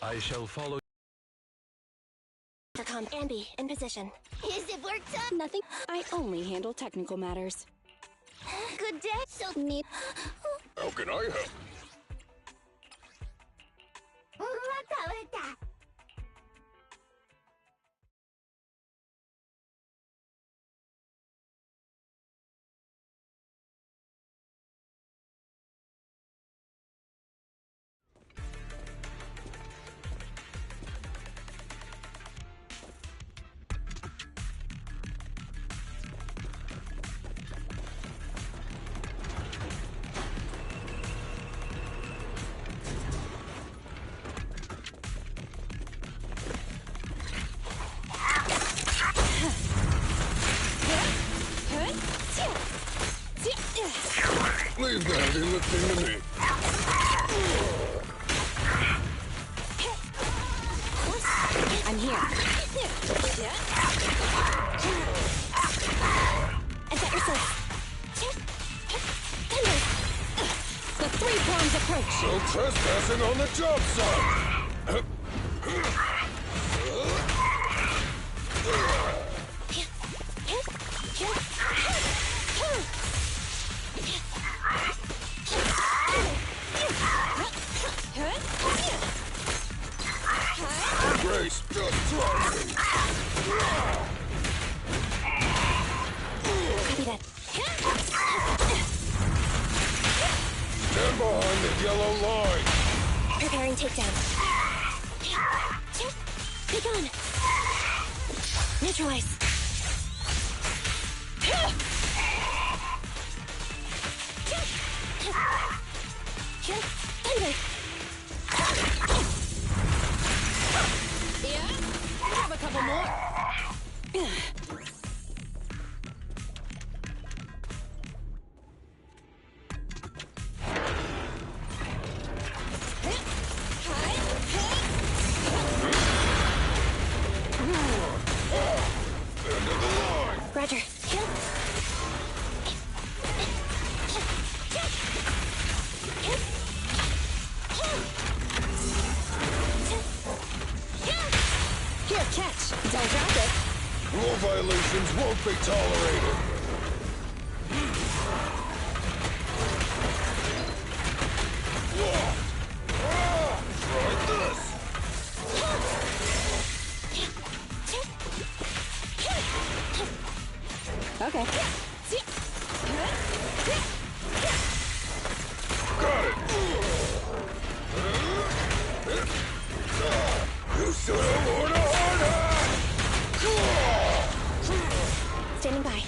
I shall follow. Ambi, in position. Is it work time? Nothing. I only handle technical matters. Good day. So neat. How can I help? Leave the heavy lifting to me. I'm here. Attack yourself. The three-pronged approach. No trespassing on the job site. Grace, just try me. Copy that. Stand behind the yellow line. Preparing takedown. Be gone. Neutralize. Thunder. Yeah, I have a couple more. Roger. Here, catch. Don't drop it. Rule violations won't be tolerated. Try this. Okay. Got it. You should have worn a hard hat. Standing by.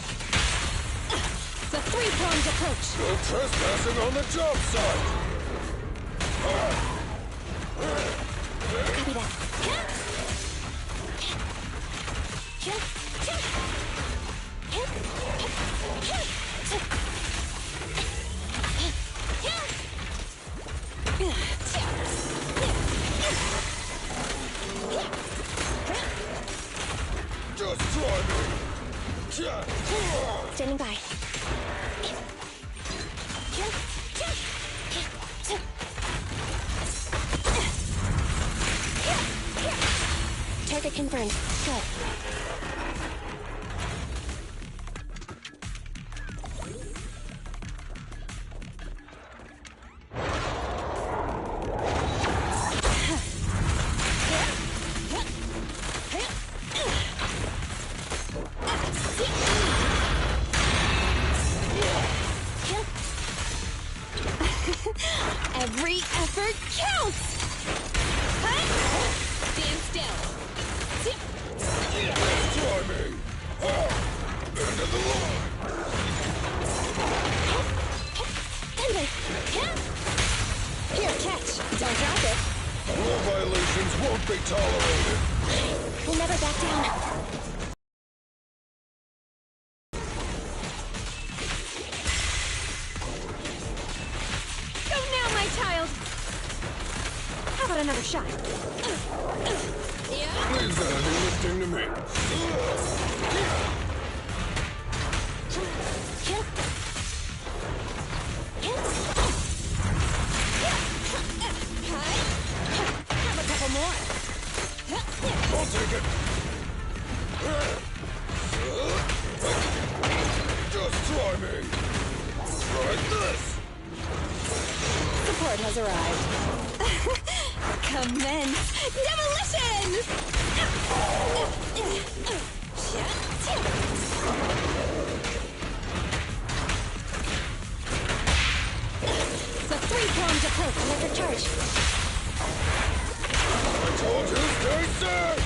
The three-pronged approach. No trespassing on the job site. Copy that. Just try me. Standing by. Target confirmed. Good. Every effort counts! Stand still. Try me. End of the line. Here, catch. Don't drop it. Rule violations won't be tolerated. We'll never back down. Go now, my child! How about another shot? Yeah? Leave the heavy lifting to me. Have a couple more. arrived. Commence demolition! The three-pronged approach, electric charge. I told you, stay safe!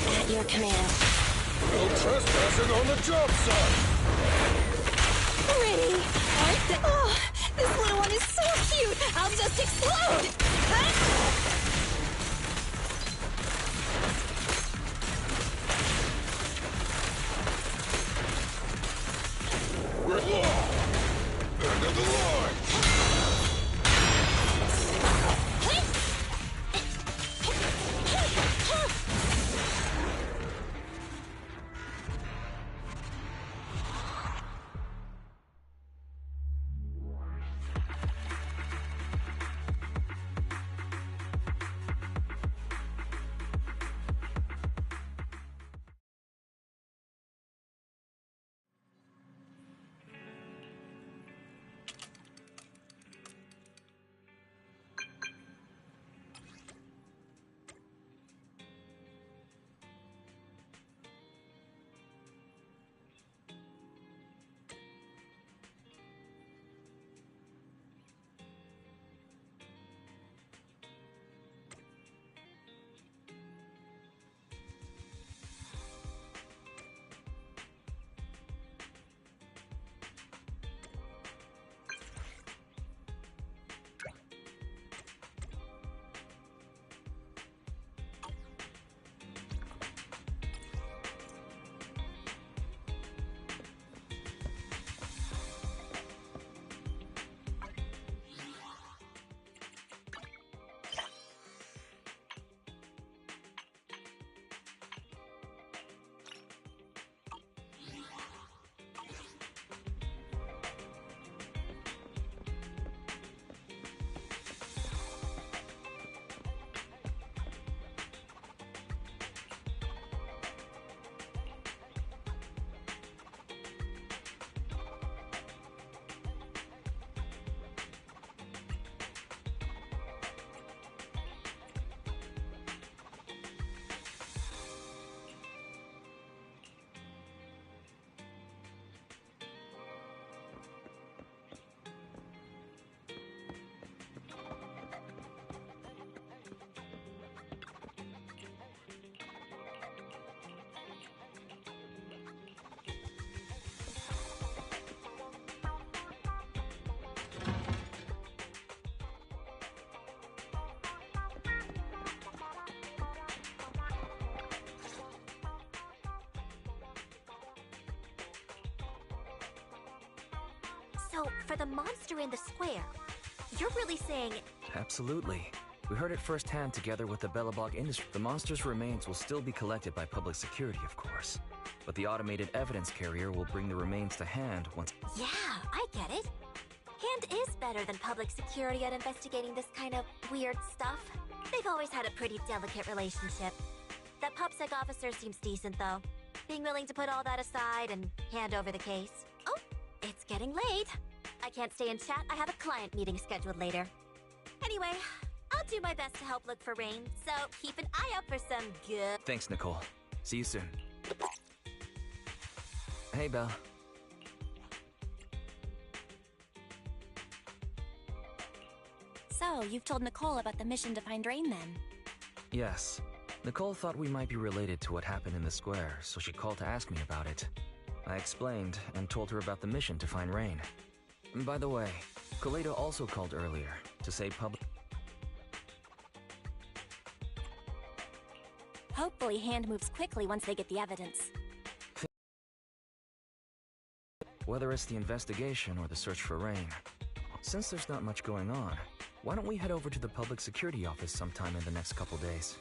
At your command. No trespassing on the job site! Pretty, aren't they? Oh, this little one is so cute! I'll just explode! Huh? We're lost! End of the line! So, for the monster in the square, you're really saying... Absolutely. We heard it firsthand together with the Belobog Industry. The monster's remains will still be collected by public security, of course. But the automated evidence carrier will bring the remains to hand once... Yeah, I get it. Hand is better than public security at investigating this kind of weird stuff. They've always had a pretty delicate relationship. That PubSec officer seems decent, though. Being willing to put all that aside and hand over the case. Oh, it's getting late. I can't stay and chat. I have a client meeting scheduled later. Anyway, I'll do my best to help look for Rain, so keep an eye out for some good... Thanks, Nicole. See you soon. Hey, Belle. So, you've told Nicole about the mission to find Rain, then? Yes. Nicole thought we might be related to what happened in the square, so she called to ask me about it. I explained and told her about the mission to find Rain. And by the way, Kaleido also called earlier to say Hopefully Hand moves quickly once they get the evidence. Whether it's the investigation or the search for Rain, Since there's not much going on, why don't we head over to the public security office sometime in the next couple days?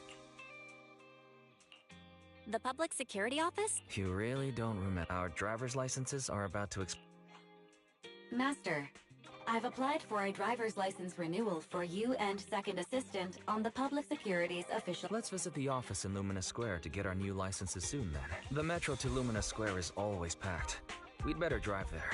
The public security office? You really don't remember. Our driver's licenses are about to expire. Master, I've applied for a driver's license renewal for you and second assistant on the public security's official... Let's visit the office in Lumina Square to get our new licenses soon then. The metro to Lumina Square is always packed. We'd better drive there.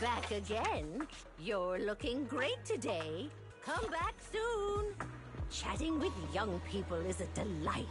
Back again? You're looking great today. Come back soon. Chatting with young people is a delight.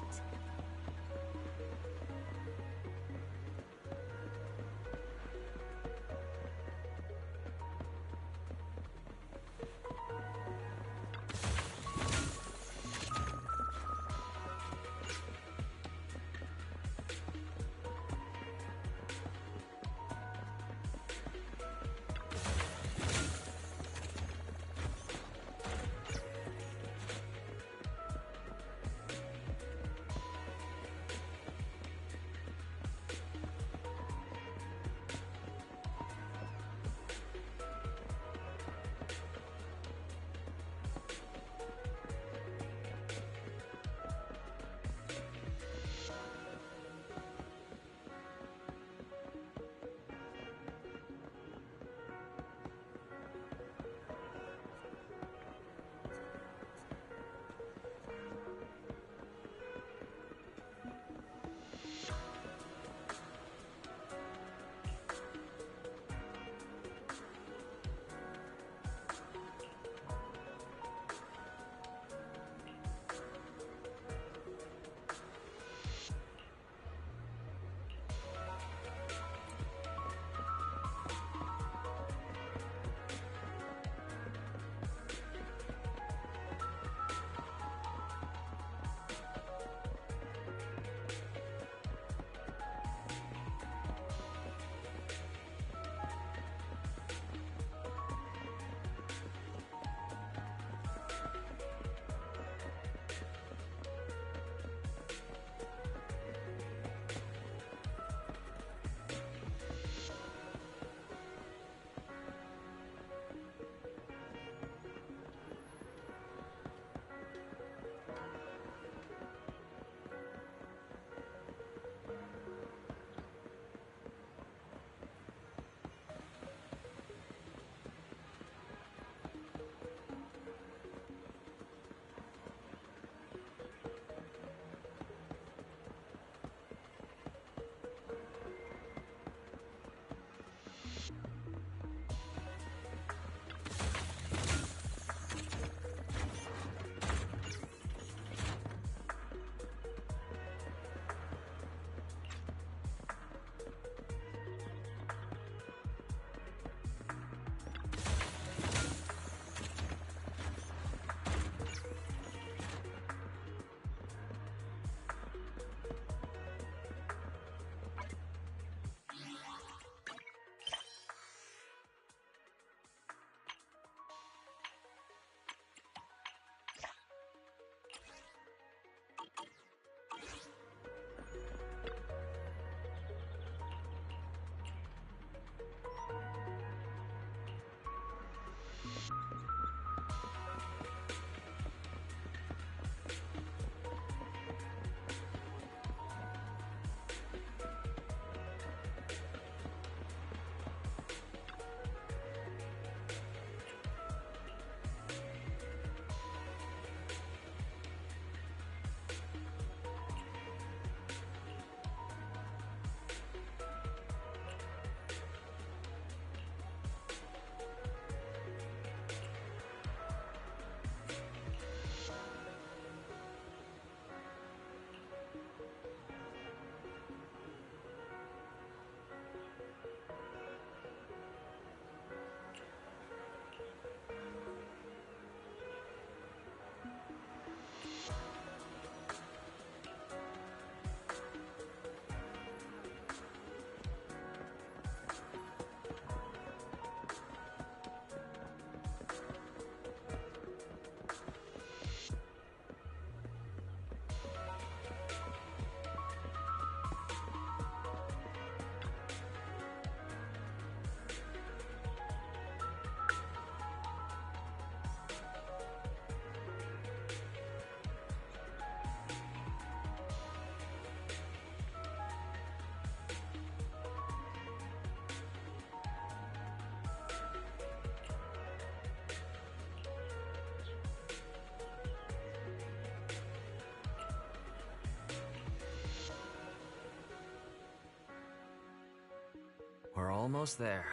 We're almost there.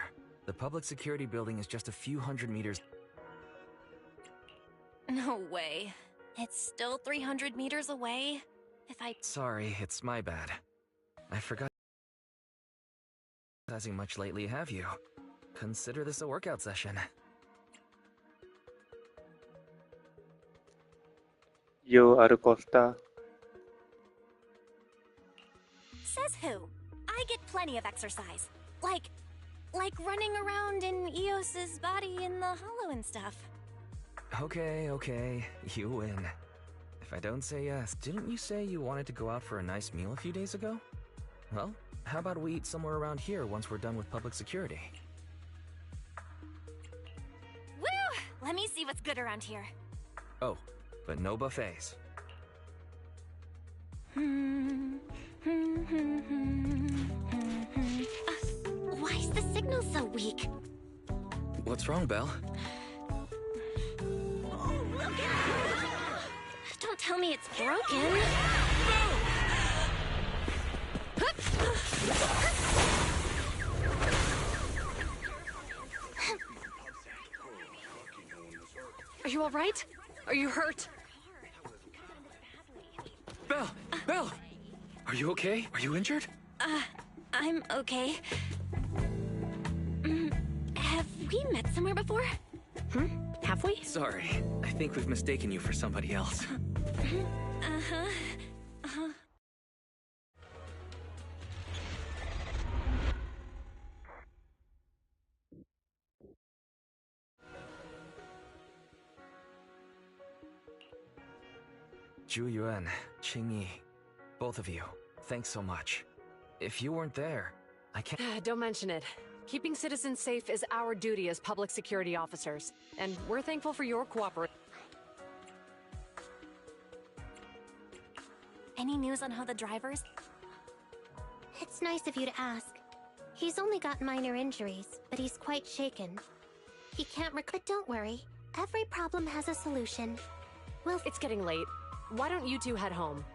The public security building is just a few hundred meters. No way. It's still 300 meters away? Sorry, it's my bad. I forgot. Exercising much lately, have you? Consider this a workout session. Yo, Arucosta. Says who? I get plenty of exercise. Like running around in Eos's body in the hollow and stuff. Okay, you win. If I don't say yes, didn't you say you wanted to go out for a nice meal a few days ago? Well, how about we eat somewhere around here once we're done with public security? Woo! Let me see what's good around here. Oh, but no buffets. Why is the signal so weak? What's wrong, Belle? Don't tell me it's broken. Are you all right? Are you hurt? Belle! Are you okay? Are you injured? I'm okay. Have we met somewhere before? Have we? Sorry, I think we've mistaken you for somebody else. Zhu Yuan, Qing Yi, both of you, thanks so much. If you weren't there, I can't— Don't mention it. Keeping citizens safe is our duty as public security officers, and we're thankful for your cooperation. Any news on how the drivers? It's nice of you to ask. He's only got minor injuries, but he's quite shaken. He can't but don't worry. Every problem has a solution. It's getting late. Why don't you two head home?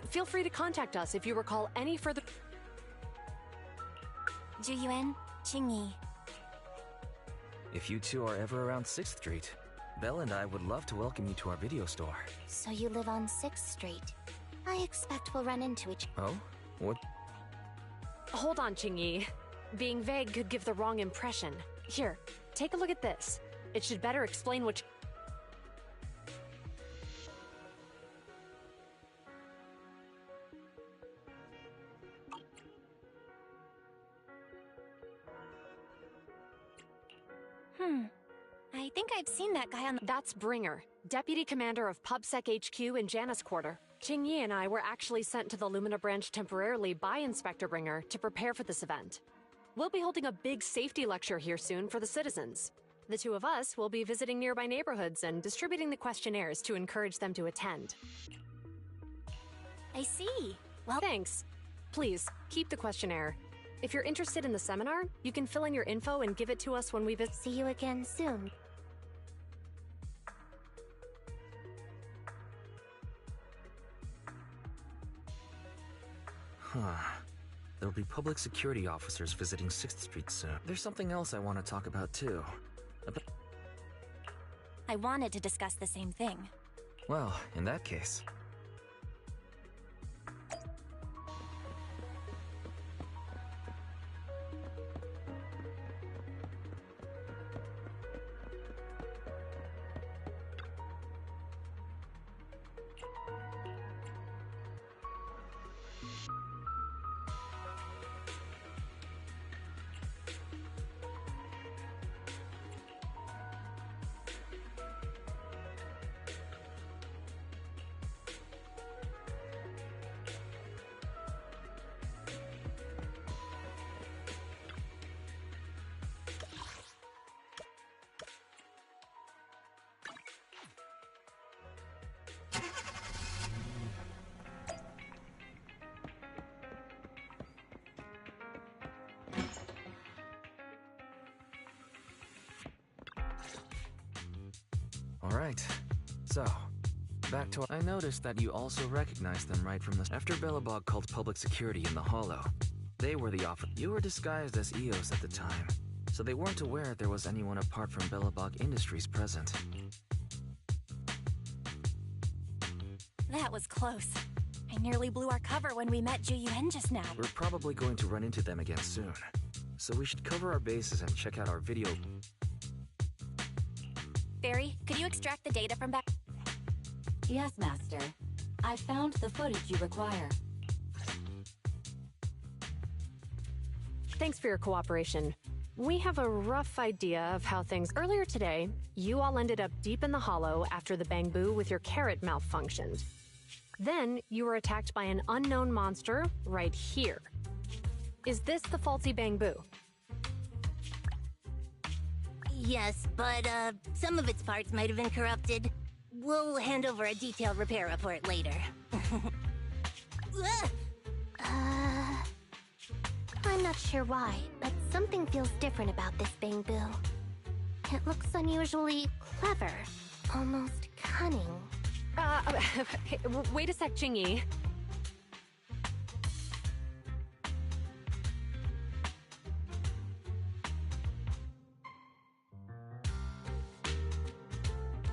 Feel free to contact us if you recall any further— Zhu Yuan, Qing Yi. If you two are ever around 6th Street, Belle and I would love to welcome you to our video store. So you live on 6th Street. I expect we'll run into each— Oh? What? Hold on, Qing Yi. Being vague could give the wrong impression. Here, take a look at this. It should better explain what— I think I've seen that guy on the— That's Bringer, Deputy Commander of PubSec HQ in Janus Quarter. Qing Yi and I were actually sent to the Lumina branch temporarily by Inspector Bringer to prepare for this event. We'll be holding a big safety lecture here soon for the citizens. The two of us will be visiting nearby neighborhoods and distributing the questionnaires to encourage them to attend. I see. Well, Thanks. Please, keep the questionnaire. If you're interested in the seminar, you can fill in your info and give it to us when we visit. See you again soon. There'll be public security officers visiting 6th Street soon. There's something else I want to talk about too. I wanted to discuss the same thing. Well, in that case. Alright, so, back to— I noticed that you also recognized them right from the— After Belobog called public security in the Hollow, They were the officer. You were disguised as EOS at the time, so they weren't aware there was anyone apart from Bellabog Industries present. That was close. I nearly blew our cover when we met Ju Yuen just now. We're probably going to run into them again soon, so we should cover our bases and check out our video. Barry, could you extract the data from back? Yes, Master. I found the footage you require. Thanks for your cooperation. We have a rough idea of how things... Earlier today, you all ended up deep in the hollow after the bamboo with your carrot malfunctioned. Then, you were attacked by an unknown monster right here. Is this the faulty bamboo? Yes, but some of its parts might have been corrupted. We'll hand over a detailed repair report later. I'm not sure why, but something feels different about this bamboo. It looks unusually clever, almost cunning. Wait a sec, Jingyi.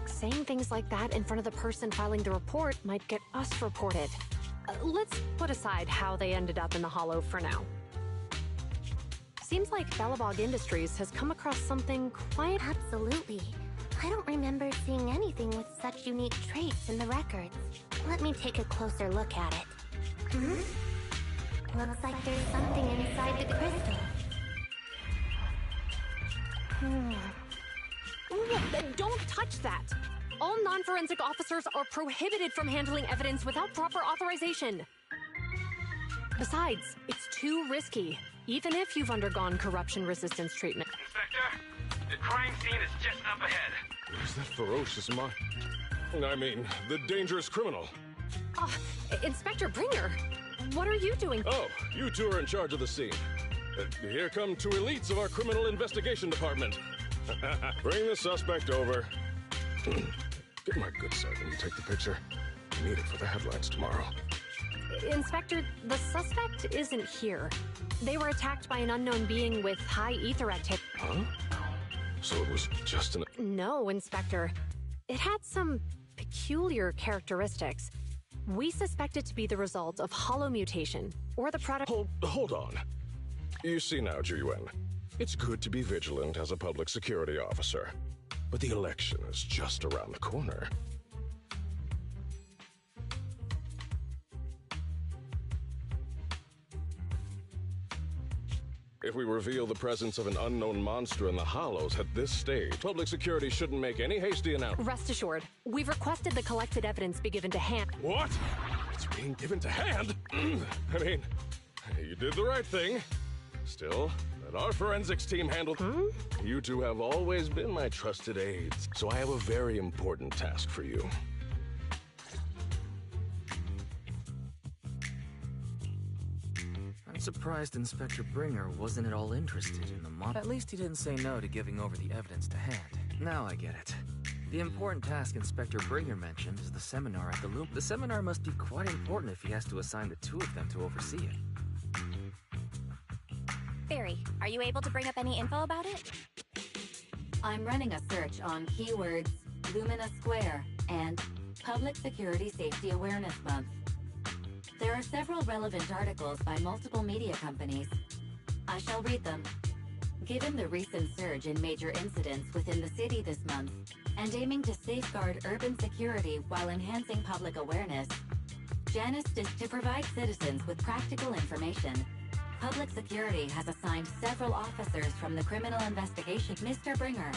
Saying things like that in front of the person filing the report might get us reported. Let's put aside how they ended up in the hollow for now. Seems like Bellabog Industries has come across something quite... Absolutely. I don't remember seeing anything with such unique traits in the records. Let me take a closer look at it. Looks like there's something inside the crystal. Don't touch that! All non-forensic officers are prohibited from handling evidence without proper authorization. Besides, it's too risky, even if you've undergone corruption resistance treatment. Inspector, the crime scene is just up ahead. Where's that ferocious the dangerous criminal? Inspector Bringer, what are you doing? Oh, you two are in charge of the scene. Here come two elites of our criminal investigation department. Bring the suspect over. Get my good side when you take the picture. I need it for the headlines tomorrow. Inspector, the suspect isn't here. They were attacked by an unknown being with high ether activity. Huh? So it was just an... No, Inspector. It had some peculiar characteristics. We suspect it to be the result of hollow mutation, or the product... Hold on. You see now, Ju Yuen. It's good to be vigilant as a public security officer, but the election is just around the corner. If we reveal the presence of an unknown monster in the hollows at this stage, public security shouldn't make any hasty announcement. Rest assured, we've requested the collected evidence be given to hand. What? It's being given to hand? I mean, you did the right thing. Still, let our forensics team handle... You two have always been my trusted aides, so I have a very important task for you. I'm surprised Inspector Bringer wasn't at all interested in the mod. At least he didn't say no to giving over the evidence to hand. Now I get it. The important task Inspector Bringer mentioned is the seminar at the Loom. The seminar must be quite important if he has to assign the two of them to oversee it. Barry, are you able to bring up any info about it? I'm running a search on keywords Lumina Square and Public Security Safety Awareness Month. There are several relevant articles by multiple media companies. I shall read them. Given the recent surge in major incidents within the city this month, and aiming to safeguard urban security while enhancing public awareness, Janus is to provide citizens with practical information. Public Security has assigned several officers from the Criminal Investigation. Mr. Bringer,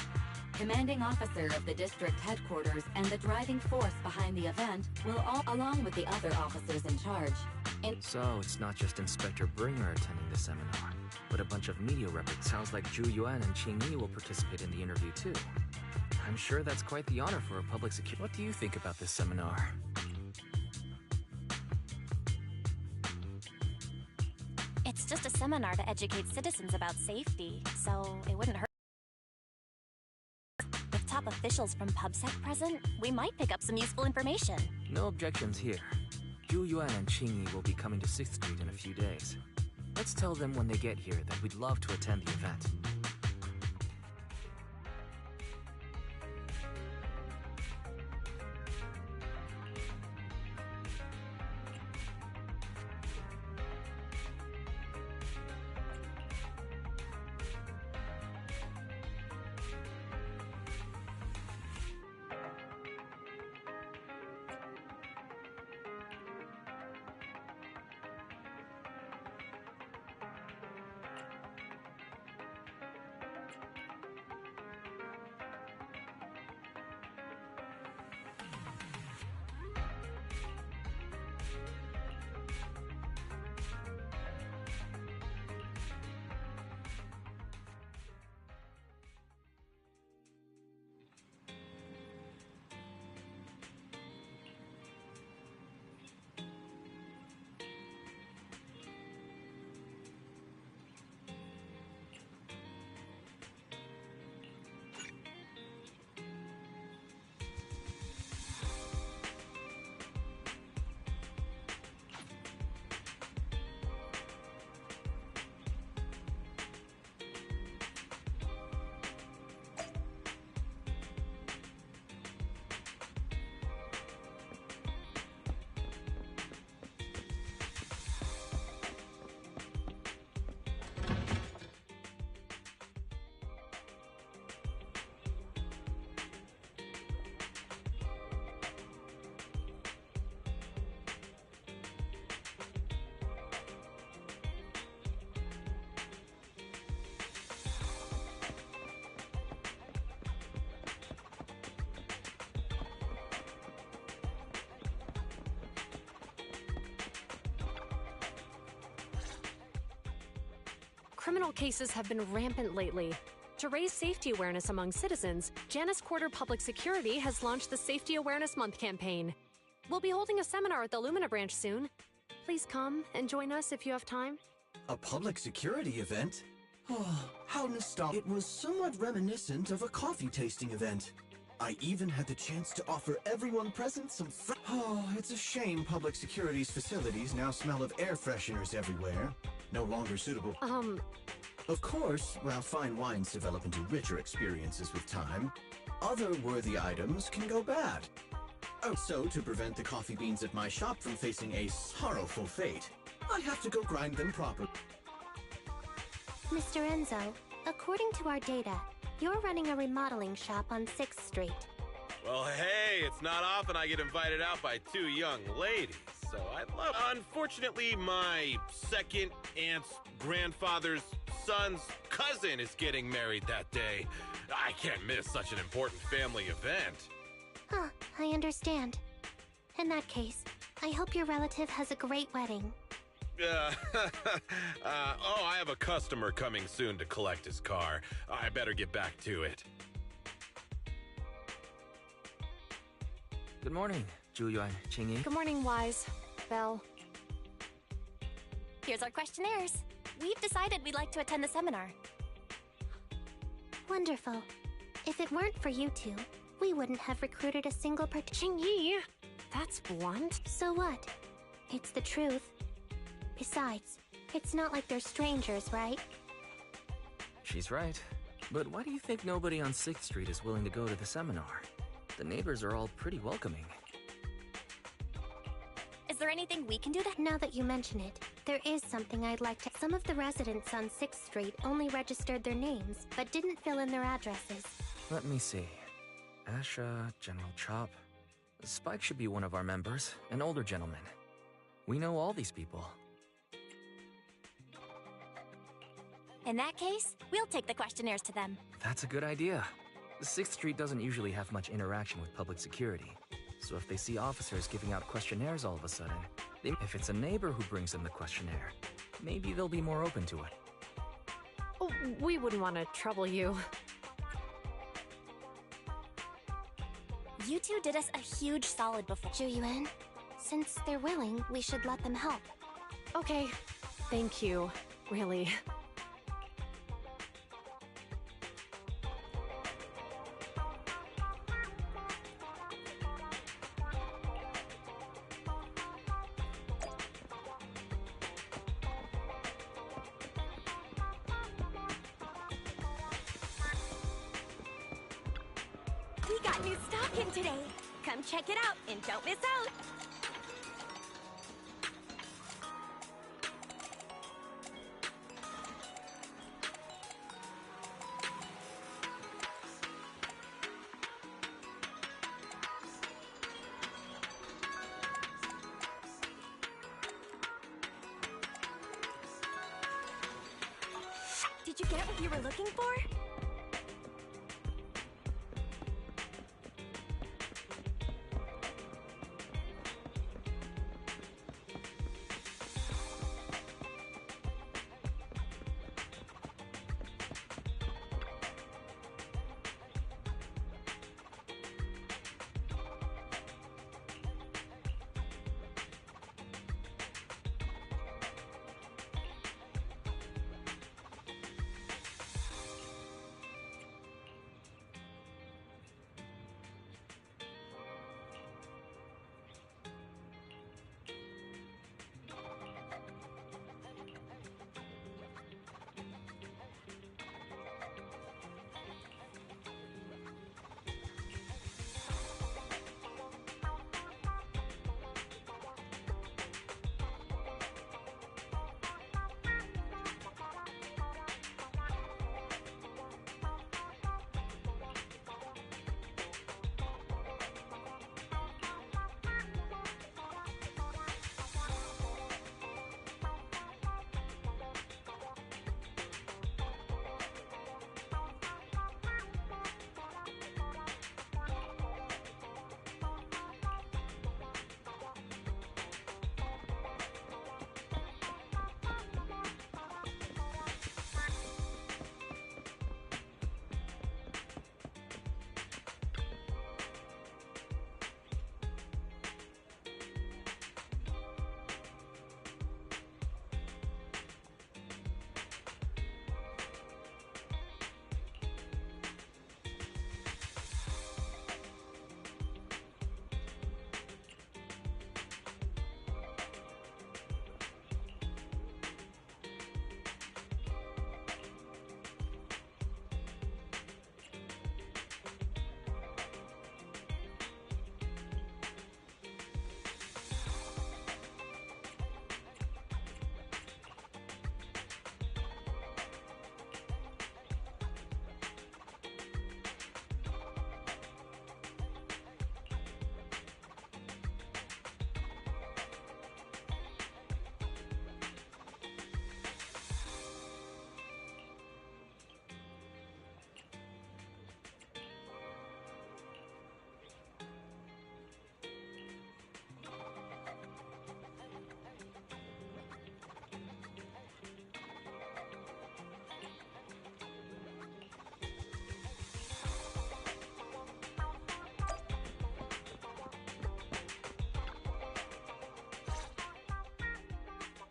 commanding officer of the district headquarters and the driving force behind the event, will all, along with the other officers in charge. So it's not just Inspector Bringer attending the seminar, but a bunch of media reps. Sounds like Ju Yuen and Qingyi will participate in the interview too. I'm sure that's quite the honor for a public security. What do you think about this seminar? It's just a seminar to educate citizens about safety, so it wouldn't hurt. With top officials from PubSec present, we might pick up some useful information. No objections here. Ju Yuen and Qingyi will be coming to 6th Street in a few days. Let's tell them when they get here that we'd love to attend the event. Criminal cases have been rampant lately. To raise safety awareness among citizens, Janus Quarter Public Security has launched the Safety Awareness Month campaign. We'll be holding a seminar at the Lumina branch soon. Please come and join us if you have time. A public security event? Oh, how nostalgic. It was somewhat reminiscent of a coffee tasting event. I even had the chance to offer everyone present some Oh, it's a shame public security's facilities now smell of air fresheners everywhere. No longer suitable. Of course, while fine wines develop into richer experiences with time, other worthy items can go bad. Oh, so to prevent the coffee beans at my shop from facing a sorrowful fate, I have to go grind them properly. Mr. Enzo, according to our data, you're running a remodeling shop on 6th Street. Well, hey, it's not often I get invited out by two young ladies, so I'd love... Unfortunately, my second aunt's grandfather's son's cousin is getting married that day. I can't miss such an important family event. Huh, I understand. In that case, I hope your relative has a great wedding. Oh, I have a customer coming soon to collect his car. I better get back to it. Good morning, Zhuyuan, Qingyi. Good morning, Wise. Belle. Here's our questionnaires. We've decided we'd like to attend the seminar. Wonderful. If it weren't for you two, we wouldn't have recruited a single Qingyi, that's blunt. So what? It's the truth. Besides, it's not like they're strangers, right? She's right. But why do you think nobody on 6th Street is willing to go to the seminar? The neighbors are all pretty welcoming. Is there anything we can do to... Now that you mention it, there is something I'd like to... Some of the residents on 6th Street only registered their names, but didn't fill in their addresses. Let me see. Asha, General Chop. Spike should be one of our members, an older gentleman. We know all these people. In that case, we'll take the questionnaires to them. That's a good idea. 6th Street doesn't usually have much interaction with public security, so if they see officers giving out questionnaires all of a sudden, if it's a neighbor who brings them the questionnaire, maybe they'll be more open to it. Oh, we wouldn't want to trouble you. You two did us a huge solid before. Zhuyuan, since they're willing, we should let them help. Okay, thank you, really. We got new stock in today. Come check it out and don't miss out. Did you get what you were looking for?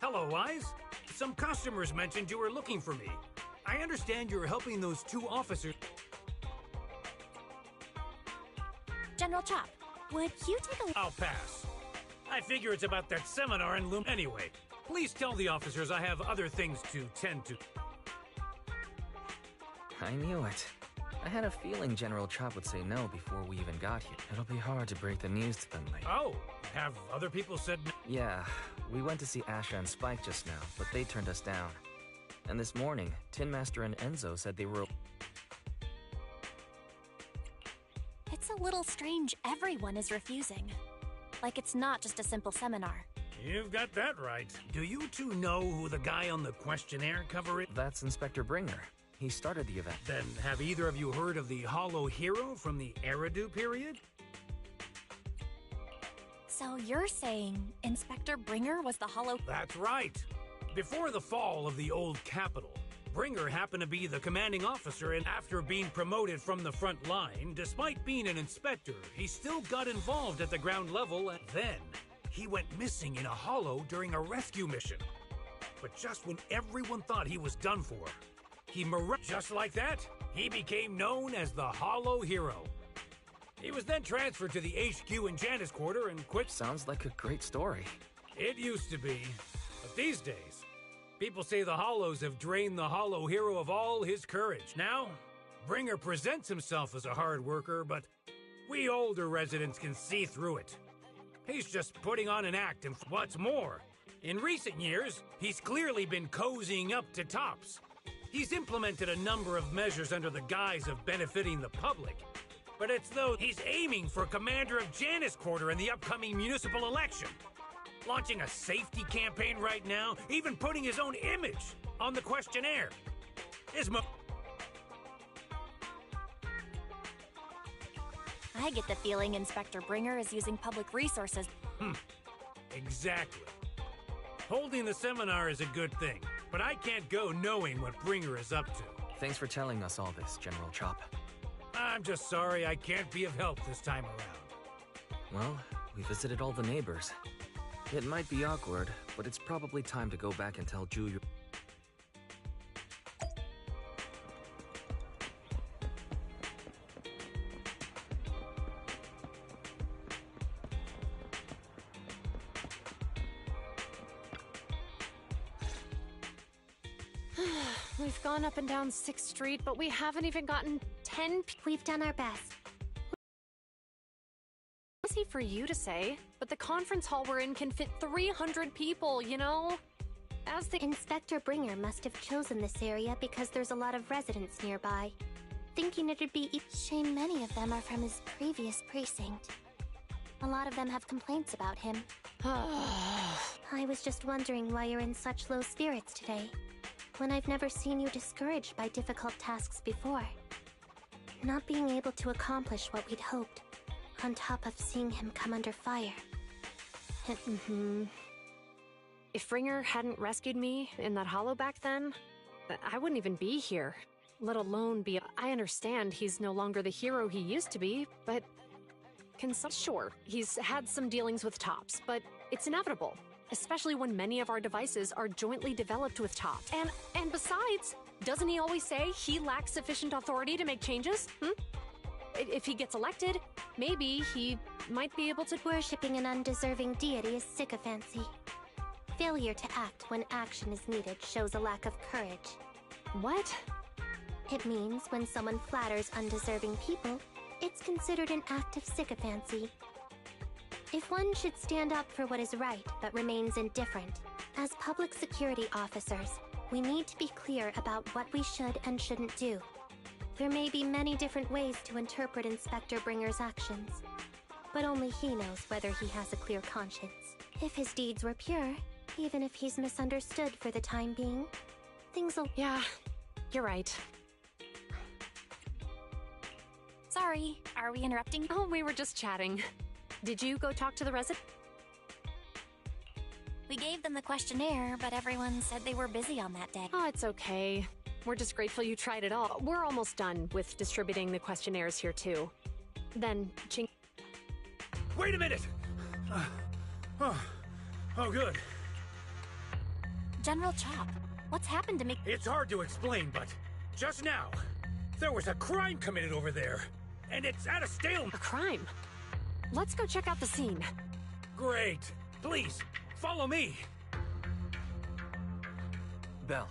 Hello, Wise. Some customers mentioned you were looking for me. I understand you're helping those two officers. General Chop, would you take a... I'll pass. I figure it's about that seminar in Loom. Anyway, please tell the officers I have other things to tend to. I knew it. I had a feeling General Chop would say no before we even got here. It'll be hard to break the news to them later. Oh, have other people said no? Yeah, we went to see Asha and Spike just now, but they turned us down. And this morning, Tin Master and Enzo said they were... It's a little strange everyone is refusing. Like it's not just a simple seminar. You've got that right. Do you two know who the guy on the questionnaire cover is? That's Inspector Bringer. He started the event. Then have either of you heard of the Hollow Hero from the Eridu period? So you're saying Inspector Bringer was the Hollow... That's right. Before the fall of the old capital, Bringer happened to be the commanding officer, and after being promoted from the front line, despite being an inspector, he still got involved at the ground level, and then he went missing in a hollow during a rescue mission. But just when everyone thought he was done for, just like that, he became known as the Hollow Hero. He was then transferred to the HQ in Janus Quarter and quit. Sounds like a great story. It used to be, but these days, people say the Hollows have drained the Hollow Hero of all his courage. Now, Bringer presents himself as a hard worker, but we older residents can see through it. He's just putting on an act, and what's more, in recent years, he's clearly been cozying up to Tops. He's implemented a number of measures under the guise of benefiting the public, but it's though he's aiming for commander of Janus Quarter in the upcoming municipal election. Launching a safety campaign right now, even putting his own image on the questionnaire. I get the feeling Inspector Bringer is using public resources. Exactly. Holding the seminar is a good thing, but I can't go knowing what Bringer is up to. Thanks for telling us all this, General Chop. I'm just sorry I can't be of help this time around. Well, we visited all the neighbors. It might be awkward, but it's probably time to go back and tell Ju. We've gone up and down 6th Street, but we haven't even gotten 10 We've done our best. Easy for you to say, but the conference hall we're in can fit 300 people, you know? As the Inspector Bringer must have chosen this area because there's a lot of residents nearby. Thinking it'd be shame many of them are from his previous precinct. A lot of them have complaints about him. I was just wondering why you're in such low spirits today, when I've never seen you discouraged by difficult tasks before. Not being able to accomplish what we'd hoped, on top of seeing him come under fire. If Bringer hadn't rescued me in that hollow back then, I wouldn't even be here, let alone be... I understand he's no longer the hero he used to be, but... Sure, he's had some dealings with Tops, but it's inevitable. Especially when many of our devices are jointly developed with Tops. And besides, doesn't he always say he lacks sufficient authority to make changes? If he gets elected, maybe he might be able to... Worshipping an undeserving deity is sycophancy. Failure to act when action is needed shows a lack of courage. What? It means when someone flatters undeserving people, it's considered an act of sycophancy. If one should stand up for what is right but remains indifferent, as public security officers, we need to be clear about what we should and shouldn't do. There may be many different ways to interpret Inspector Bringer's actions, but only he knows whether he has a clear conscience. If his deeds were pure, even if he's misunderstood for the time being, things'll... Yeah, you're right. Sorry, are we interrupting? Oh, we were just chatting. Did you go talk to the resident? We gave them the questionnaire, but everyone said they were busy on that day. Oh, it's okay. We're just grateful you tried it all. We're almost done with distributing the questionnaires here, too. Then, Ching... Wait a minute! Oh, good. General Chop, what's happened to me? It's hard to explain, but just now, there was a crime committed over there, and it's at a stalemate. A crime? Let's go check out the scene. Great. Please, follow me. Belle,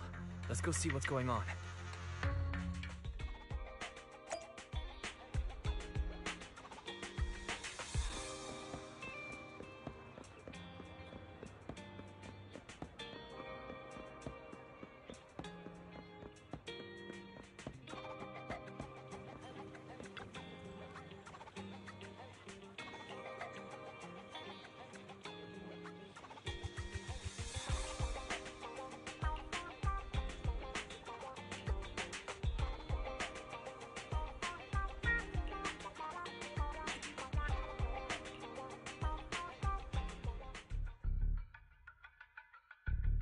let's go see what's going on.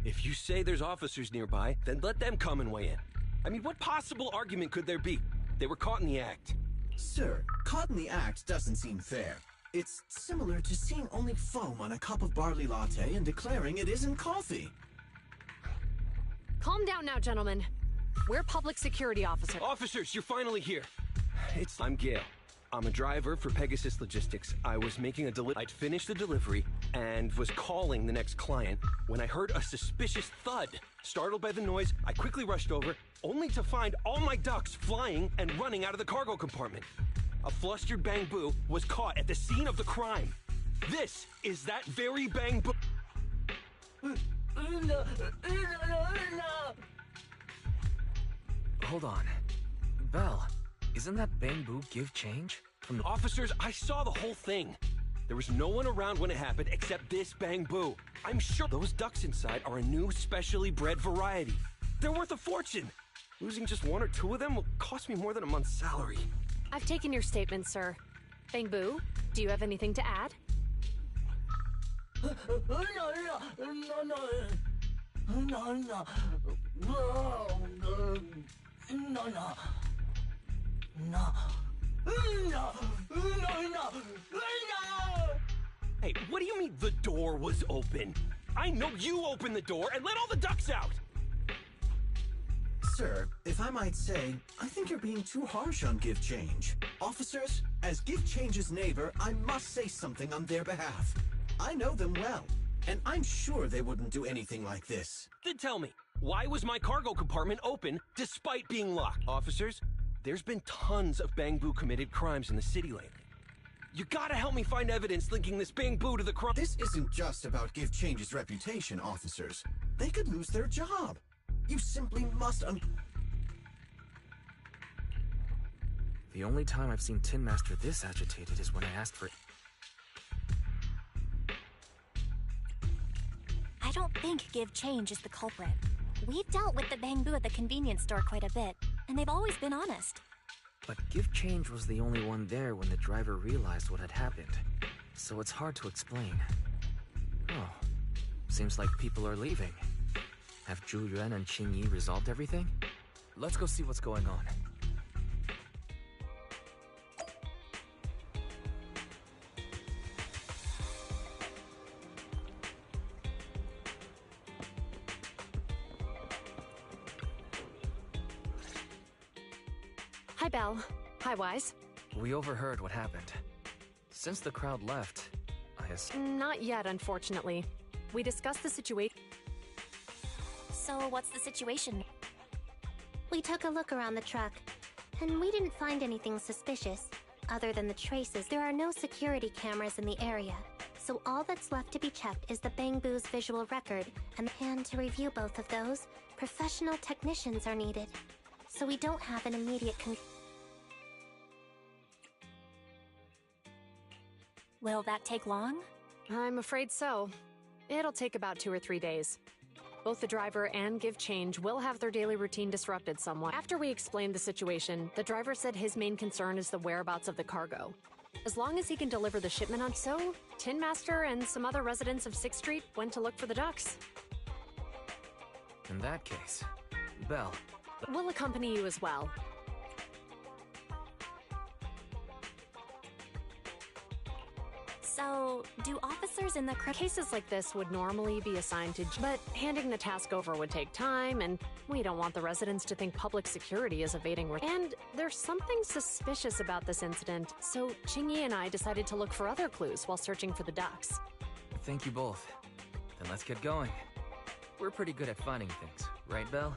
If you say there's officers nearby, then let them come and weigh in. I mean, what possible argument could there be? They were caught in the act. Sir, caught in the act doesn't seem fair. It's similar to seeing only foam on a cup of barley latte and declaring it isn't coffee. Calm down now, gentlemen. We're public security officers. Officers, you're finally here. I'm Gale. I'm a driver for Pegasus Logistics. I was making a delivery. I'd finished the delivery and was calling the next client when I heard a suspicious thud. Startled by the noise, I quickly rushed over, only to find all my ducks flying and running out of the cargo compartment. A flustered Bang-Boo was caught at the scene of the crime. This is that very Bang-Boo. Hold on. Belle, isn't that Bang-Boo give change? From the Officers, I saw the whole thing. There was no one around when it happened except this Bang-Boo. I'm sure those ducks inside are a new specially bred variety. They're worth a fortune. Losing just one or two of them will cost me more than a month's salary. I've taken your statement, sir. Bang-Boo, do you have anything to add? Hey, what do you mean the door was open? I know you opened the door and let all the ducks out! Sir, if I might say, I think you're being too harsh on Give Change. Officers, as Give Change's neighbor, I must say something on their behalf. I know them well, and I'm sure they wouldn't do anything like this. Then tell me, why was my cargo compartment open despite being locked? Officers, there's been tons of Bang-Boo committed crimes in the city lately. You gotta help me find evidence linking this Bang-Boo to the crime. This isn't just about Give Change's reputation, officers. They could lose their job. You simply must The only time I've seen Tin Master this agitated is when I asked for... I don't think Give Change is the culprit. We've dealt with the Bang-Boo at the convenience store quite a bit, and they've always been honest. But Give Change was the only one there when the driver realized what had happened. So it's hard to explain. Oh, seems like people are leaving. Have Zhu Yuan and Qing Yi resolved everything? Let's go see what's going on. Hi, Belle. Hi, Wise. We overheard what happened. Since the crowd left, Not yet, unfortunately. We discussed the situation. So what's the situation? We took a look around the truck, and we didn't find anything suspicious. Other than the traces, there are no security cameras in the area. So all that's left to be checked is the Bang-Boo's visual record, and to review both of those, professional technicians are needed. So we don't have an immediate Will that take long? I'm afraid so. It'll take about 2 or 3 days. Both the driver and Give Change will have their daily routine disrupted somewhat. After we explained the situation, the driver said his main concern is the whereabouts of the cargo. As long as he can deliver the shipment on so, Tin Master and some other residents of 6th Street went to look for the ducks. in that case, Belle... We'll accompany you as well. So, do officers in the cases like this would normally be assigned to, but handing the task over would take time, and we don't want the residents to think public security is evading. And there's something suspicious about this incident, so Qing Yi and I decided to look for other clues while searching for the ducks. Thank you both. Then let's get going. We're pretty good at finding things, right, Belle?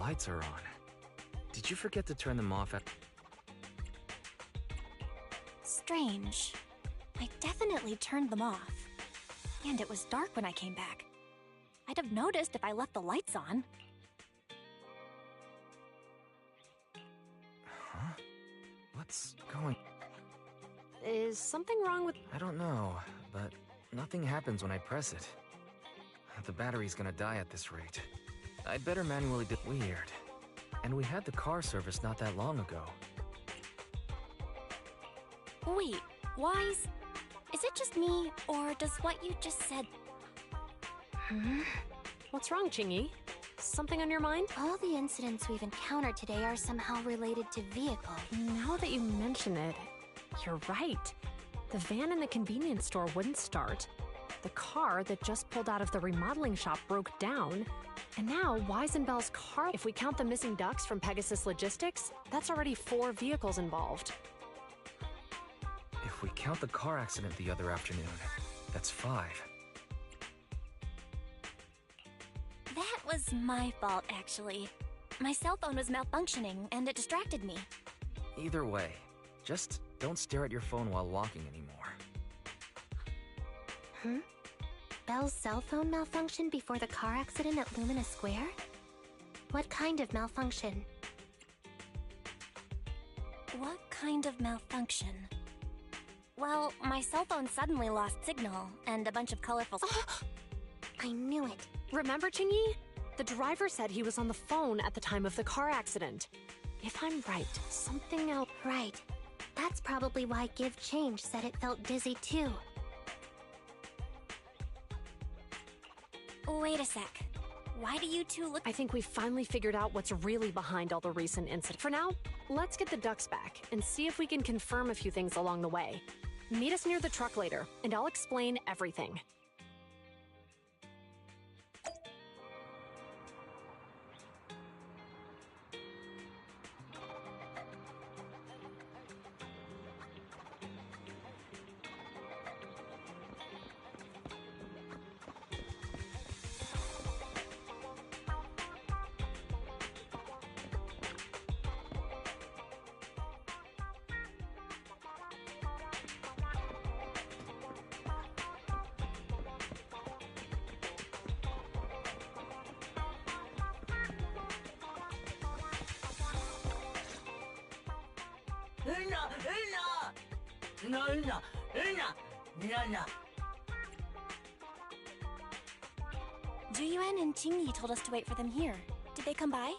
lights are on. Did you forget to turn them off at... Strange. I definitely turned them off. And it was dark when I came back. I'd have noticed if I left the lights on. Huh? What's going... Is something wrong with... I don't know, but nothing happens when I press it. The battery's gonna die at this rate. I'd better manually do... Weird. And we had the car service not that long ago. Wait, Wise? Is it just me, or does what you just said... What's wrong, Qingyi? Something on your mind? All the incidents we've encountered today are somehow related to vehicles. Now that you mention it, you're right. The van in the convenience store wouldn't start. The car that just pulled out of the remodeling shop broke down. And now, Wise and Belle's car... If we count the missing ducks from Pegasus Logistics, that's already 4 vehicles involved. If we count the car accident the other afternoon, that's 5. That was my fault, actually. My cell phone was malfunctioning, and it distracted me. Either way, just don't stare at your phone while walking anymore. Belle's cell phone malfunctioned before the car accident at Lumina Square? What kind of malfunction? What kind of malfunction? Well, my cell phone suddenly lost signal, and a bunch of colorful... I knew it. Remember, Qingyi? The driver said he was on the phone at the time of the car accident. If I'm right, something else... Right. That's probably why Give Change said it felt dizzy too. Wait a sec. Why do you two look... I think we finally figured out what's really behind all the recent incidents. For now, let's get the ducks back and see if we can confirm a few things along the way. Meet us near the truck later, and I'll explain everything. Juyuan and Qingyi told us to wait for them here. Did they come by?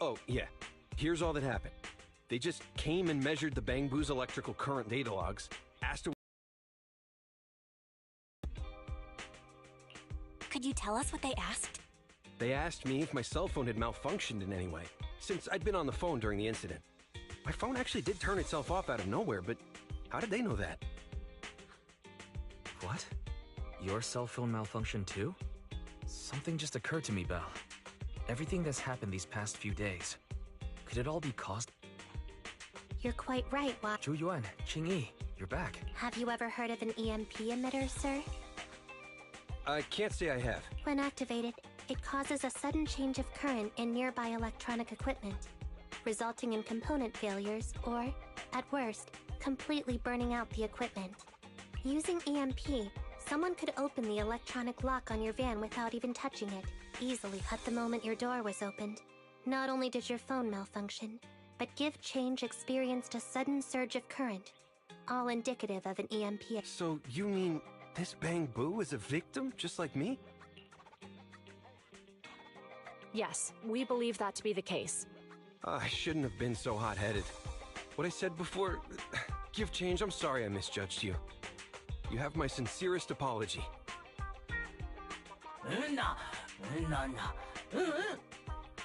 Oh, yeah. Here's all that happened. They just came and measured the Bangbu's electrical current data logs, asked her... Could you tell us what they asked? They asked me if my cell phone had malfunctioned in any way, since I'd been on the phone during the incident. My phone actually did turn itself off out of nowhere, but how did they know that? What? Your cell phone malfunctioned too? Something just occurred to me, Belle. Everything that's happened these past few days, could it all be caused? You're quite right, Juyuan, Qingyi, you're back. Have you ever heard of an EMP emitter, sir? I can't say I have. When activated, it causes a sudden change of current in nearby electronic equipment, resulting in component failures or, at worst, completely burning out the equipment. Using EMP, someone could open the electronic lock on your van without even touching it, easily cut the moment your door was opened. Not only did your phone malfunction, but Give Change experienced a sudden surge of current, all indicative of an EMP. So you mean this Bangbu is a victim, just like me? Yes, we believe that to be the case. I shouldn't have been so hot-headed. What I said before... Give Change, I'm sorry I misjudged you. You have my sincerest apology.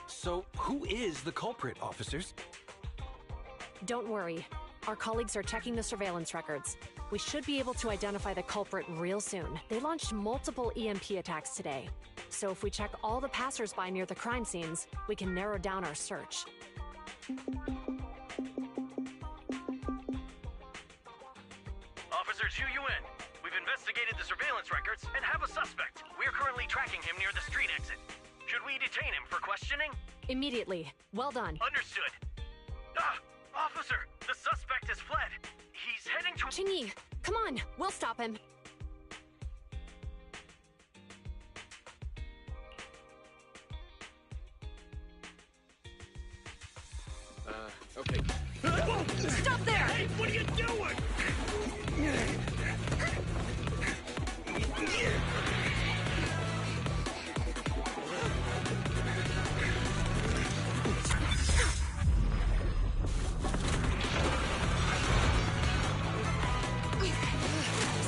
So, who is the culprit, officers? Don't worry. Our colleagues are checking the surveillance records. We should be able to identify the culprit real soon. They launched multiple EMP attacks today. So if we check all the passers-by near the crime scenes, we can narrow down our search. Officer Juyuan, we've investigated the surveillance records and have a suspect. We're currently tracking him near the street exit. Should we detain him for questioning? Immediately. Well done. Understood. Officer, the suspect has fled. He's heading to— Qingyi, come on, we'll stop him. Okay. Stop there! Hey, what are you doing?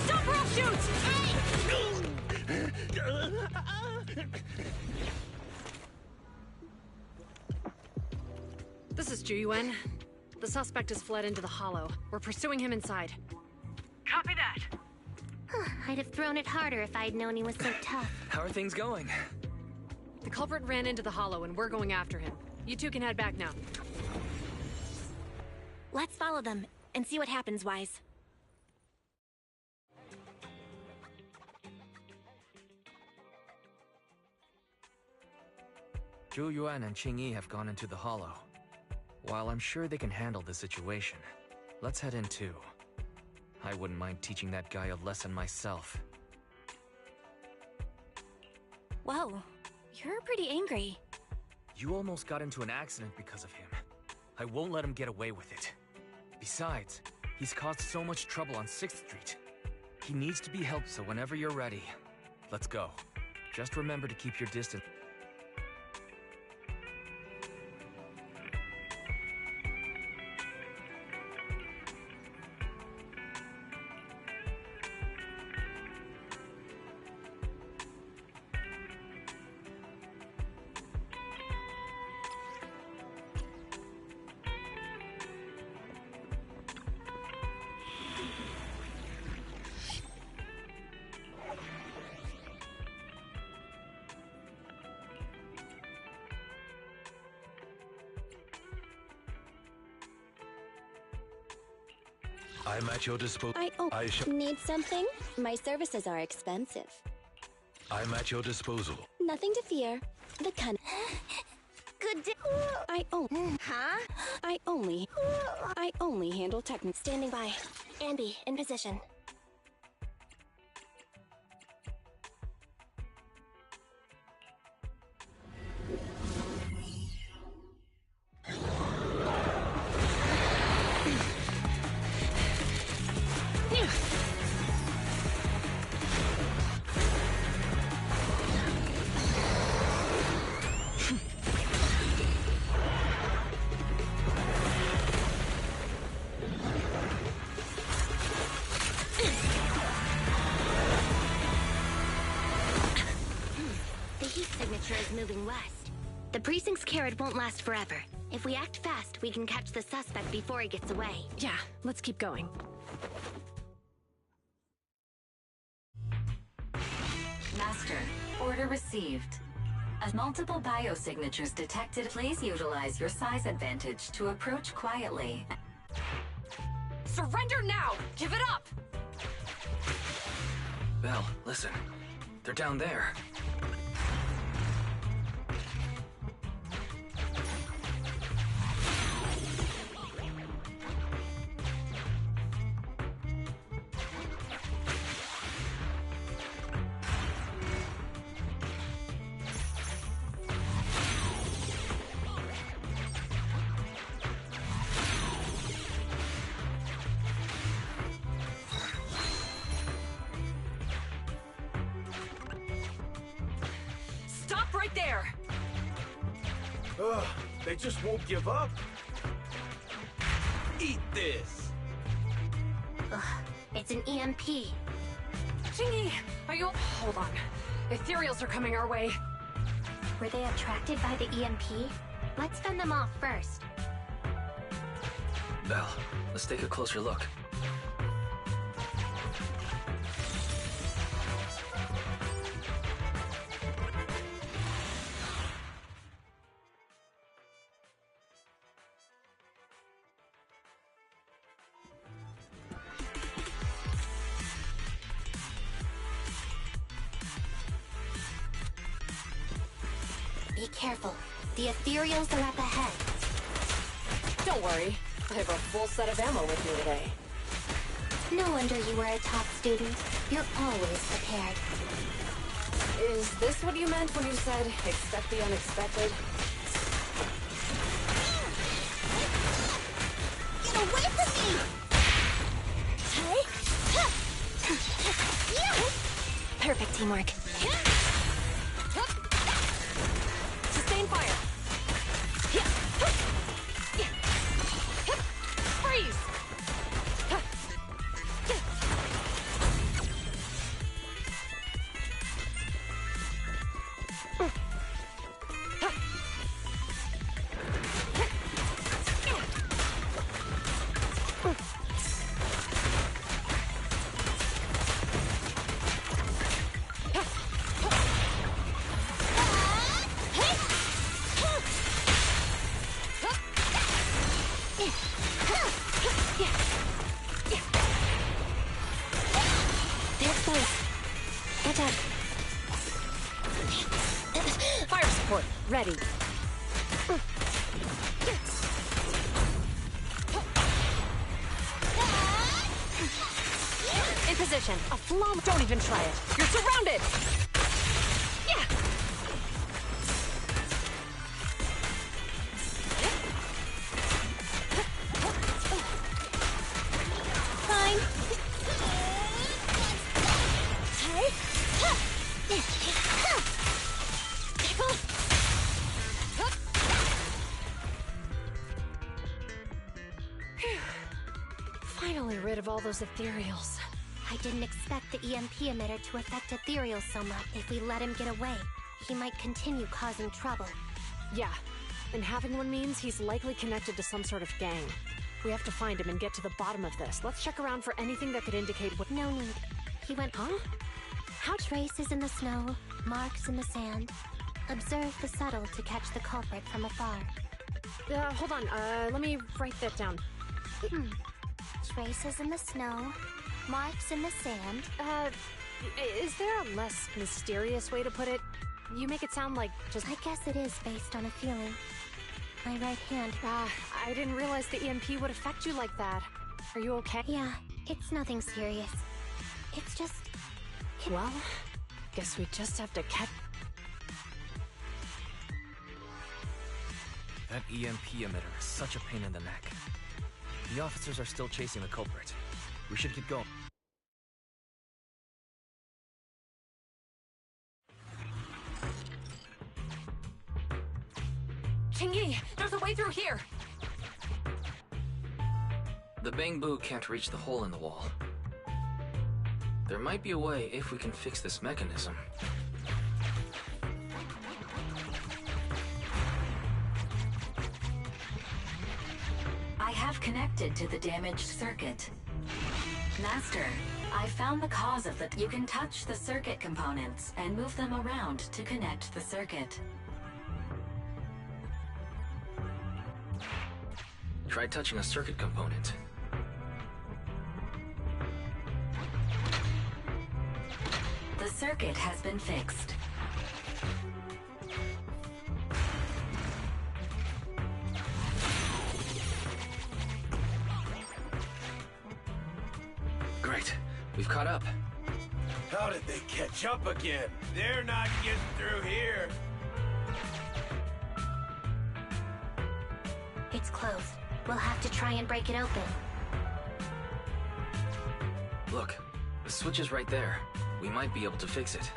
Stop or I'll shoot! This is Juyuan. The suspect has fled into the hollow. We're pursuing him inside. Copy that. I'd have thrown it harder if I'd known he was so tough. How are things going? The culprit ran into the hollow and we're going after him. You two can head back now. Let's follow them and see what happens, Wise. Zhu Yuan and Qingyi have gone into the hollow. While I'm sure they can handle the situation, let's head in too. I wouldn't mind teaching that guy a lesson myself. Whoa, you're pretty angry. You almost got into an accident because of him. I won't let him get away with it. Besides, he's caused so much trouble on 6th Street. He needs to be helped, so whenever you're ready, let's go. Just remember to keep your distance. I'm at your disposal. Need something? My services are expensive. I'm at your disposal. Nothing to fear. The Good day. I only handle technical. Standing by. Ambi, in position. Is moving west. The precinct's carrot won't last forever. If we act fast, we can catch the suspect before he gets away. Yeah, let's keep going. Master, order received. As multiple biosignatures detected, please utilize your size advantage to approach quietly. Surrender now! Give it up! Belle, listen. They're down there. Right there! They just won't give up. Eat this! Ugh, it's an EMP. Qingyi, are you— Hold on. Ethereals are coming our way. Were they attracted by the EMP? Let's fend them off first. Belle, let's take a closer look. careful. The ethereals are up ahead. Don't worry. I have a full set of ammo with me today. No wonder you were a top student. You're always prepared. Is this what you meant when you said, expect the unexpected? Get away from me! Perfect teamwork. Sustain fire. Freeze! Fire support, ready. In position. A flom. Don't even try it. You're surrounded. Yeah. Fine. Finally rid of all those ethereals. I didn't expect the EMP emitter to affect ethereals so much. If we let him get away, he might continue causing trouble. Yeah, and having one means he's likely connected to some sort of gang. We have to find him and get to the bottom of this. Let's check around for anything that could indicate what— No need. He went— Huh? How traces in the snow, marks in the sand. Observe the subtle to catch the culprit from afar. Hold on, let me write that down. Traces in the snow, marks in the sand. Is there a less mysterious way to put it? You make it sound like just— I guess it is based on a feeling. My right hand. I didn't realize the EMP would affect you like that. Are you okay? Yeah, it's nothing serious. It's just— Well, guess we just have to catch— That EMP emitter is such a pain in the neck. The officers are still chasing the culprit. We should keep going. Qingyi, there's a way through here! The bamboo can't reach the hole in the wall. There might be a way if we can fix this mechanism. I have connected to the damaged circuit. Master, I found the cause of the— You can touch the circuit components and move them around to connect the circuit. Try touching a circuit component. The circuit has been fixed. Great. We've caught up. How did they catch up again? They're not getting through here. It's closed. We'll have to try and break it open. Look, the switch is right there. We might be able to fix it.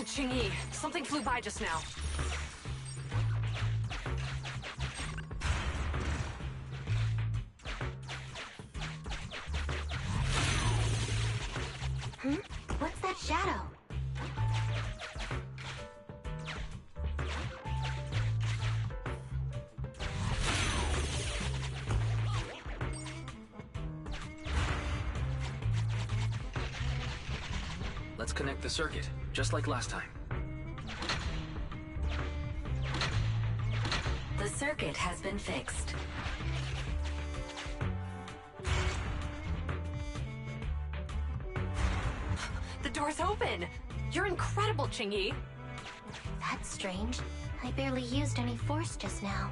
Qingyi, something flew by just now. What's that shadow? Let's connect the circuit, just like last time. circuit has been fixed. The door's open! You're incredible, Qingyi! That's strange. I barely used any force just now.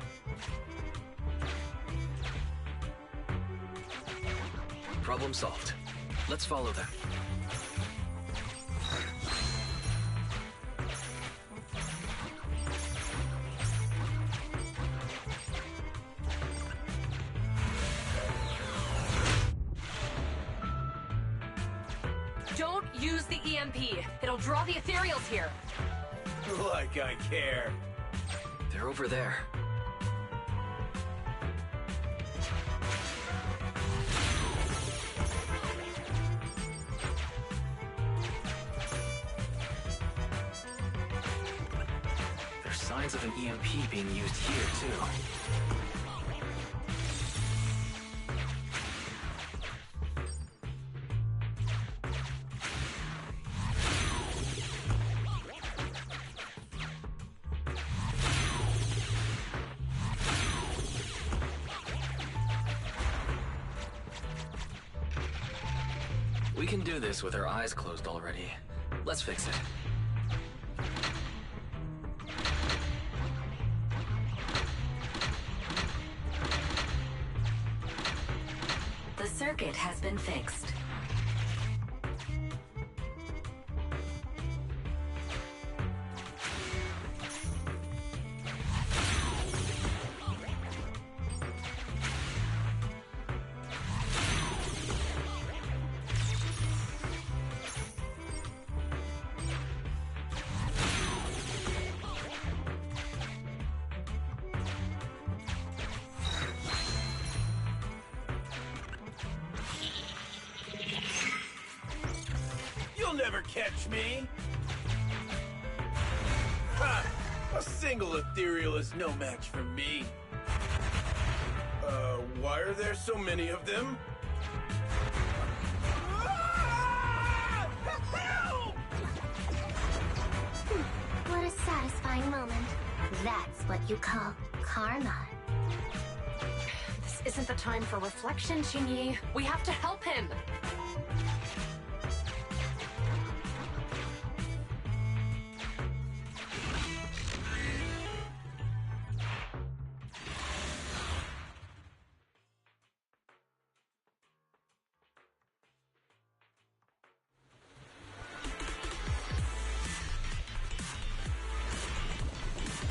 Problem solved. Let's follow them. Don't use the EMP. It'll draw the ethereals here. Like I care. They're over there. There's signs of an EMP being used here, too. We can do this with our eyes closed already. Let's fix it. The circuit has been fixed. Never catch me! Ha! A single ethereal is no match for me. Why are there so many of them? What a satisfying moment. That's what you call karma. This isn't the time for reflection, Qingyi. We have to help him.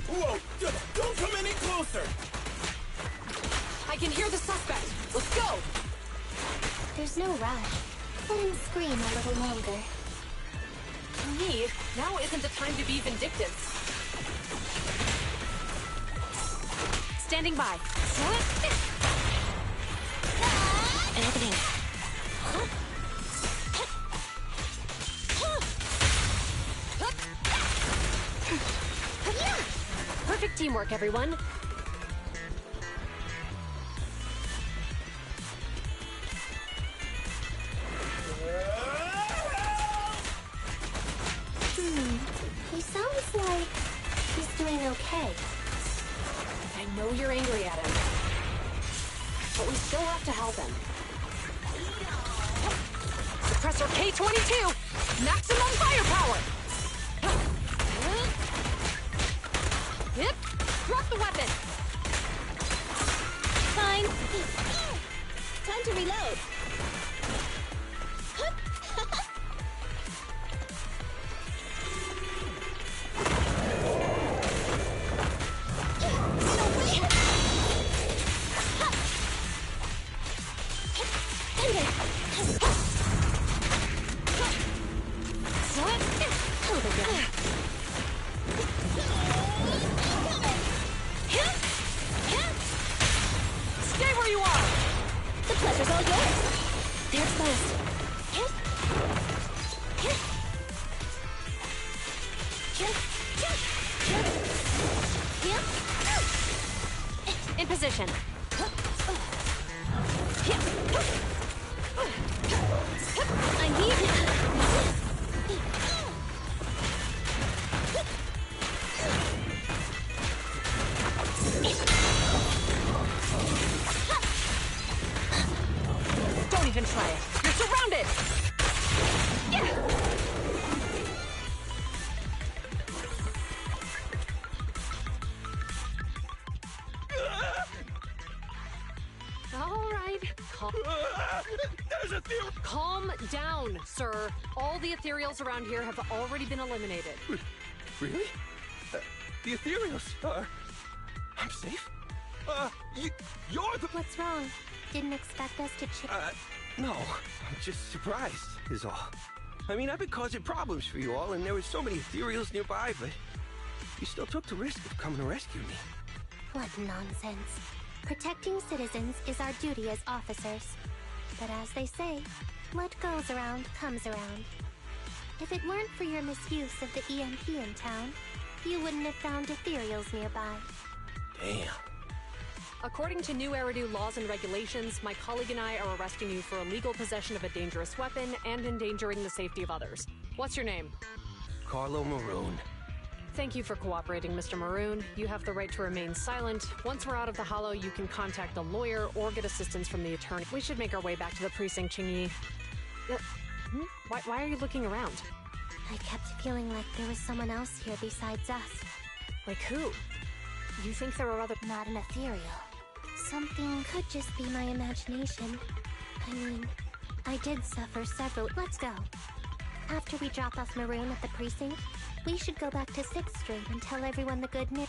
Whoa! Don't come any closer! I can hear the suspect. Let's go! There's no rush. Let him scream a little longer. Me? Now isn't the time to be vindictive. Standing by. Anything. Perfect teamwork, everyone. He sounds like he's doing okay. I know you're angry at him, but we still have to help him. Suppressor K-22! Maximum firepower! Yep. Drop the weapon! Fine. Time to reload. Stay where you are! The pleasure's all yours. even try it. You're surrounded! Yeah! All right. Calm down, sir. All the ethereals around here have already been eliminated. Really? The ethereals are... I'm safe? You're the... What's wrong? Didn't expect us to No. I'm just surprised, is all. I mean, I've been causing problems for you all, and there were so many ethereals nearby, but... you still took the risk of coming to rescue me. What nonsense. Protecting citizens is our duty as officers. But as they say, what goes around comes around. If it weren't for your misuse of the EMP in town, you wouldn't have found ethereals nearby. Damn. According to new Eridu laws and regulations, my colleague and I are arresting you for illegal possession of a dangerous weapon and endangering the safety of others. What's your name? Carlo Maroon. Thank you for cooperating, Mr. Maroon. You have the right to remain silent. Once we're out of the hollow, you can contact a lawyer or get assistance from the attorney. We should make our way back to the precinct, Qingyi. Why are you looking around? I kept feeling like there was someone else here besides us. Like who? You think there are other... Not an ethereal. Something could just be my imagination. I mean, I did suffer several... Let's go. After we drop off Maroon at the precinct, we should go back to 6th Street and tell everyone the good news.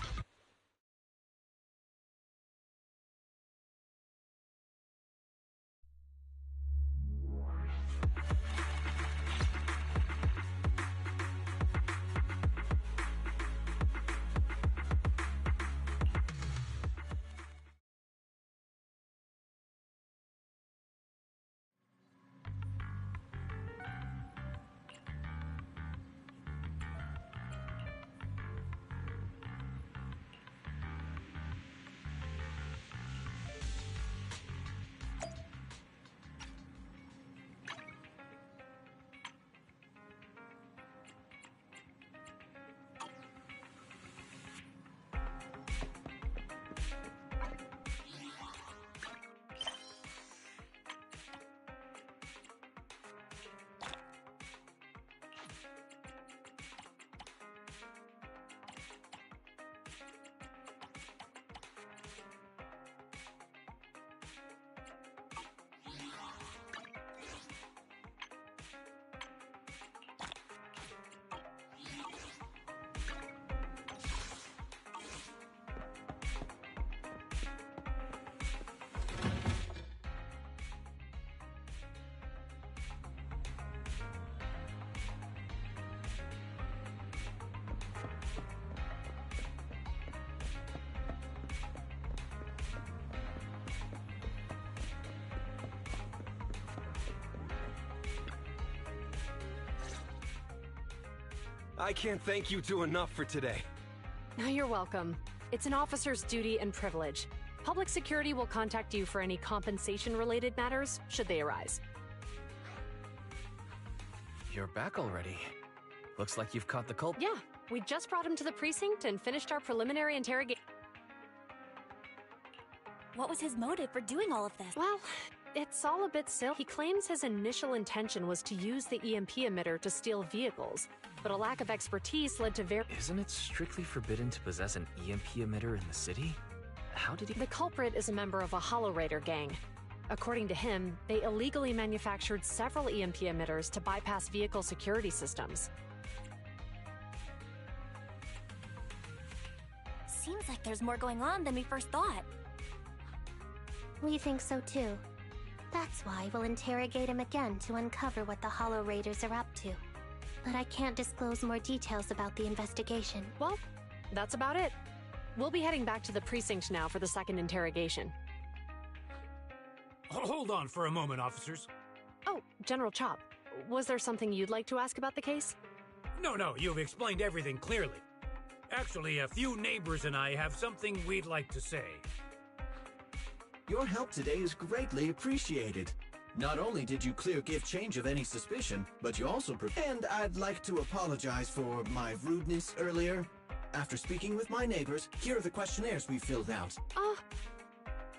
I can't thank you two enough for today. You're welcome. It's an officer's duty and privilege. Public security will contact you for any compensation-related matters, should they arise. You're back already. Looks like you've caught the culprit. Yeah, we just brought him to the precinct and finished our preliminary interrogation. What was his motive for doing all of this? Well, it's all a bit silly. He claims his initial intention was to use the EMP emitter to steal vehicles, but a lack of expertise led to Isn't it strictly forbidden to possess an EMP emitter in the city? How did he... The culprit is a member of a Hollow Raider gang. According to him, they illegally manufactured several EMP emitters to bypass vehicle security systems. Seems like there's more going on than we first thought. We think so too. That's why we'll interrogate him again to uncover what the Hollow Raiders are up to. But I can't disclose more details about the investigation. Well, that's about it. We'll be heading back to the precinct now for the second interrogation. Hold on for a moment, officers. Oh, General Chop, was there something you'd like to ask about the case? No, you've explained everything clearly. Actually, a few neighbors and I have something we'd like to say. Your help today is greatly appreciated. Not only did you clear give change of any suspicion, but you also and I'd like to apologize for my rudeness earlier. After speaking with my neighbors, here are the questionnaires we filled out.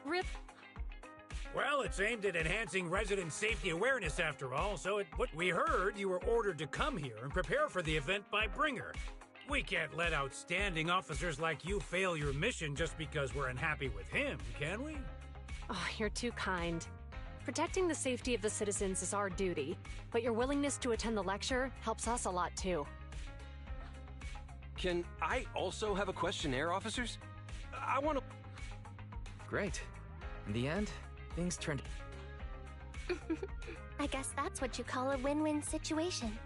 Rip. Well, it's aimed at enhancing resident safety awareness after all, so what we heard you were ordered to come here and prepare for the event by Bringer. We can't let outstanding officers like you fail your mission just because we're unhappy with him, can we? Oh, you're too kind. Protecting the safety of the citizens is our duty, but your willingness to attend the lecture helps us a lot too. Can I also have a questionnaire, officers? I want to... Great. In the end, things turned... I guess that's what you call a win-win situation.